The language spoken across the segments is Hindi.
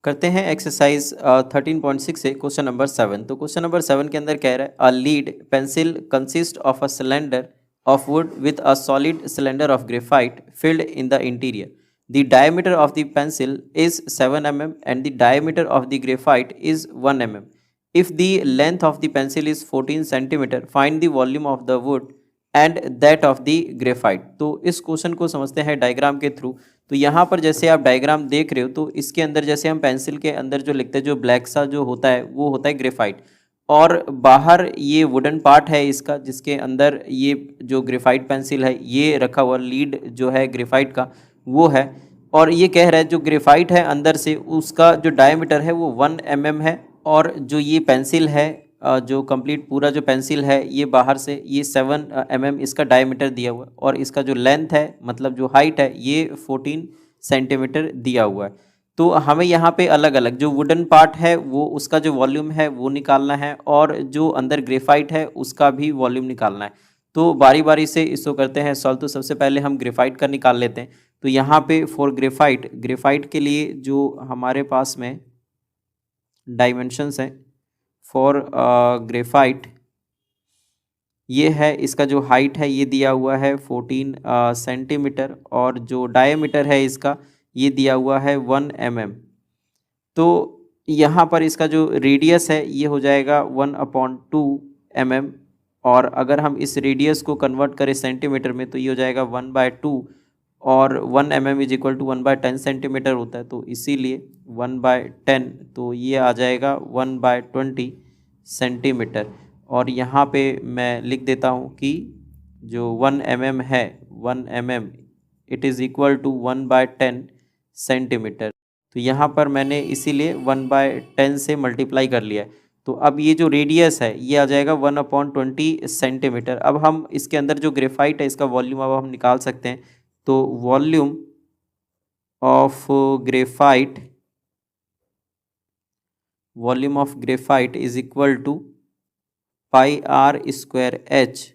करते हैं एक्सरसाइज 13.6 से क्वेश्चन नंबर 7। तो क्वेश्चन नंबर 7 के अंदर कह रहा है a lead pencil consist of a cylinder of would with a solid cylinder of graphite filled in the interior. The diameter of the pencil is 7 mm and the diameter of the graphite is 1 mm। If the length of the pencil is 14 centimetre find the volume of the wood and that of the graphite. तो इस क्वेश्चन को समझते हैं डायग्राम के थ्रू। तो यहाँ पर जैसे आप डायग्राम देख रहे हो तो इसके अंदर जैसे हम पेंसिल के अंदर जो लिखते हैं जो ब्लैक सा जो होता है वो होता है ग्रेफाइट, और बाहर ये वुडन पार्ट है इसका जिसके अंदर ये जो ग्रेफाइट पेंसिल है ये रखा हुआ लीड जो है ग्रेफाइट का वो है। और ये कह रहा है जो ग्रेफाइट है अंदर से उसका जो डायमीटर है वो 1 mm है, और जो ये पेंसिल है जो कंप्लीट पूरा जो पेंसिल है ये बाहर से ये 7 mm इसका डायमीटर दिया हुआ है, और इसका जो लेंथ है मतलब जो हाइट है ये 14 सेंटीमीटर दिया हुआ है। तो हमें यहाँ पे अलग अलग जो वुडन पार्ट है वो उसका जो वॉल्यूम है वो निकालना है, और जो अंदर ग्रेफाइट है उसका भी वॉल्यूम निकालना है। तो बारी बारी से इसको करते हैं सॉल्व। तो सबसे पहले हम ग्रेफाइट का निकाल लेते हैं। तो यहाँ पे फॉर ग्रेफाइट के लिए जो हमारे पास में डायमेंशंस हैं फॉर ग्रेफाइट ये है, इसका जो हाइट है ये दिया हुआ है 14 सेंटीमीटर, और जो डायमीटर है इसका ये दिया हुआ है 1 mm। तो यहाँ पर इसका जो रेडियस है ये हो जाएगा 1/2 mm, और अगर हम इस रेडियस को कन्वर्ट करें सेंटीमीटर में तो ये हो जाएगा 1/2, और 1 mm is equal to 1/10 centimetre होता है, तो इसीलिए 1/10 तो ये आ जाएगा 1/20 सेंटीमीटर। और यहाँ पे मैं लिख देता हूँ कि जो 1 mm है 1 mm it is equal to 1/10 centimetre. तो यहाँ पर मैंने इसीलिए 1/10 से मल्टीप्लाई कर लिया है। तो अब ये जो रेडियस है ये आ जाएगा 1/20 सेंटीमीटर। अब हम इसके अंदर जो ग्रेफाइट है इसका वॉल्यूम अब हम निकाल सकते हैं। तो volume of graphite is equal to pi r square h.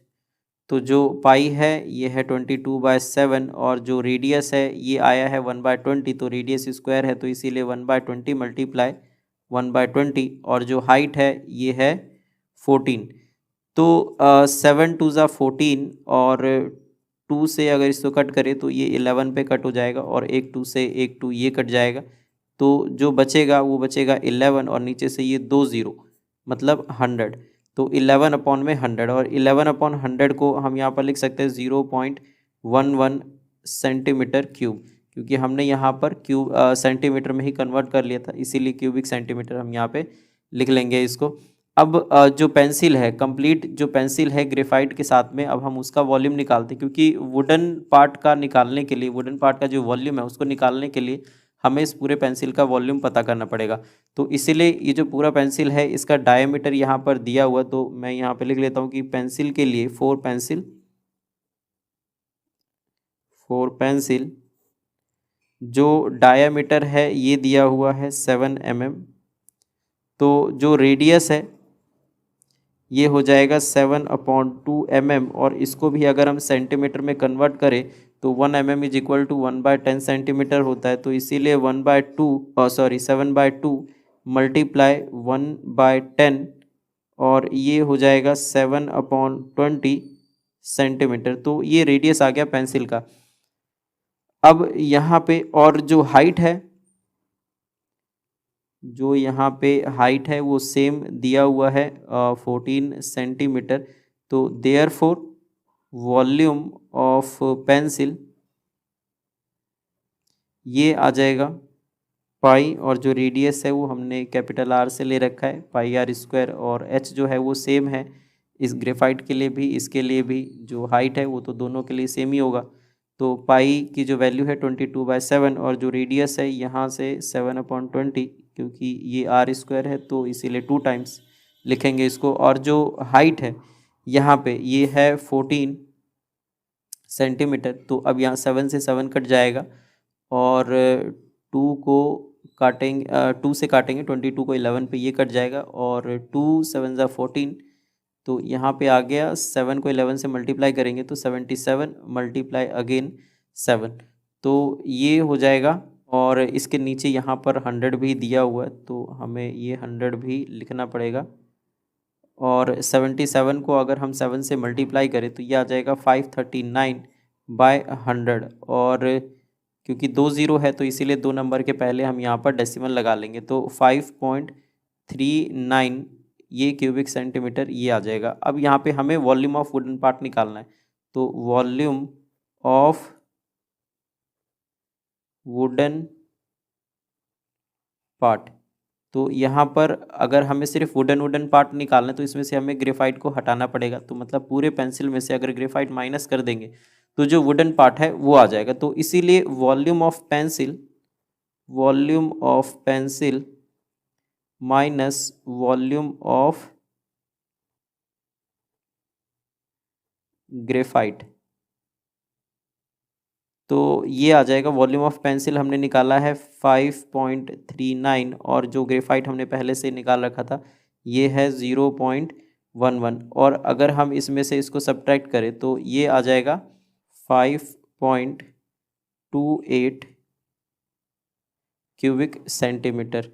तो जो पाई है ये है 22/7, और जो रेडियस है ये आया है 1/20, तो रेडियस स्क्वायर है तो इसीलिए 1/20 मल्टीप्लाई 1/20, और जो हाइट है ये है 14। तो 7 2 ज़ा 14, और 2 से अगर इसको कट करें तो ये 11 पे कट हो जाएगा, और एक 2 से एक 2 ये कट जाएगा, तो जो बचेगा वो बचेगा 11, और नीचे से ये 2 ज़ीरो मतलब 100। तो 11/100, और 11/100 को हम यहाँ पर लिख सकते हैं 0.11 सेंटीमीटर क्यूब, क्योंकि हमने यहाँ पर क्यूब सेंटीमीटर में ही कन्वर्ट कर लिया था, इसीलिए क्यूबिक सेंटीमीटर हम यहाँ पे लिख लेंगे इसको। अब जो पेंसिल है कंप्लीट जो पेंसिल है ग्रेफाइट के साथ में अब हम उसका वॉल्यूम निकालते हैं, क्योंकि वुडन पार्ट का निकालने के लिए वुडन पार्ट का जो वॉल्यूम है उसको निकालने के लिए हमें इस पूरे पेंसिल का वॉल्यूम पता करना पड़ेगा। तो इसीलिए ये जो पूरा पेंसिल है इसका डायमीटर यहाँ पर दिया हुआ, तो मैं यहाँ पे लिख लेता हूँ कि पेंसिल के लिए फोर पेंसिल जो डायमीटर है ये दिया हुआ है 7 mm। तो जो रेडियस है ये हो जाएगा 7/2 mm, और इसको भी अगर हम सेंटीमीटर में कन्वर्ट करें तो 1 mm is equal to 1/10 centimetre होता है, तो इसीलिए 7/2 मल्टीप्लाई 1/10, और ये हो जाएगा 7/20 सेंटीमीटर। तो ये रेडियस आ गया पेंसिल का। अब यहाँ पे और जो हाइट है जो यहाँ पे हाइट है वो सेम दिया हुआ है 14 सेंटीमीटर। तो देयरफॉर वॉल्यूम ऑफ पेंसिल ये आ जाएगा पाई, और जो रेडियस है वो हमने कैपिटल आर से ले रखा है पाई आर स्क्वायर, और एच जो है वो सेम है इस ग्रेफाइट के लिए भी इसके लिए भी। जो हाइट है वो तो दोनों के लिए सेम ही होगा। तो पाई की जो वैल्यू है 22/7, और जो रेडियस है यहाँ से 7/20, क्योंकि ये आर स्क्वायर है तो इसीलिए 2 टाइम्स लिखेंगे इसको। और जो हाइट है यहाँ पे ये है 14 सेंटीमीटर। तो अब यहाँ 7 से 7 कट जाएगा, और 2 को काटेंगे 2 से काटेंगे 22 को 11 पे ये कट जाएगा, और 2 7 ज़ा 14, तो यहाँ पे आ गया 7 को 11 से मल्टीप्लाई करेंगे तो 77 मल्टीप्लाई अगेन 7, तो ये हो जाएगा और इसके नीचे यहाँ पर 100 भी दिया हुआ है, तो हमें ये 100 भी लिखना पड़ेगा। और 77 को अगर हम 7 से मल्टीप्लाई करें तो ये आ जाएगा 539/100। और क्योंकि 2 ज़ीरो है तो इसीलिए 2 नंबर के पहले हम यहाँ पर डेसिमल लगा लेंगे, तो 5.39 ये क्यूबिक सेंटीमीटर ये आ जाएगा। अब यहाँ पे हमें वॉल्यूम ऑफ वुडन पार्ट निकालना है, तो वॉल्यूम ऑफ वुडन पार्ट, तो यहाँ पर अगर हमें सिर्फ वुडन पार्ट निकालना है तो इसमें से हमें ग्रेफाइट को हटाना पड़ेगा। तो मतलब पूरे पेंसिल में से अगर ग्रेफाइट माइनस कर देंगे तो जो वुडन पार्ट है वो आ जाएगा। तो इसीलिए volume of pencil minus volume of graphite, तो ये आ जाएगा। वॉल्यूम ऑफ पेंसिल हमने निकाला है 5.39 और जो ग्रेफाइट हमने पहले से निकाल रखा था ये है 0.11। और अगर हम इसमें से इसको सब्ट्रैक्ट करें तो ये आ जाएगा 5.28 क्यूबिक सेंटीमीटर।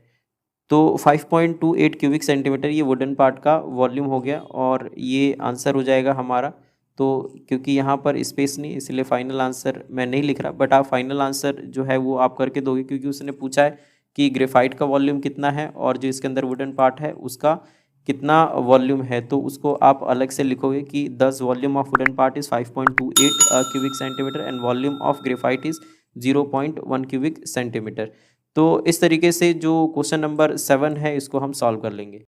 तो 5.28 क्यूबिक सेंटीमीटर ये वुडन पार्ट का वॉल्यूम हो गया और ये आंसर हो जाएगा हमारा। तो क्योंकि यहाँ पर स्पेस नहीं इसलिए फाइनल आंसर मैं नहीं लिख रहा, बट आप फाइनल आंसर जो है वो आप करके दोगे, क्योंकि उसने पूछा है कि ग्रेफाइट का वॉल्यूम कितना है और जो इसके अंदर वुडन पार्ट है उसका कितना वॉल्यूम है, तो उसको आप अलग से लिखोगे कि 10 volume of wooden part is 5.28 cubic centimetre and volume of graphite is 0.1 cubic centimetre. तो इस तरीके से जो क्वेश्चन नंबर 7 है इसको हम सॉल्व कर लेंगे।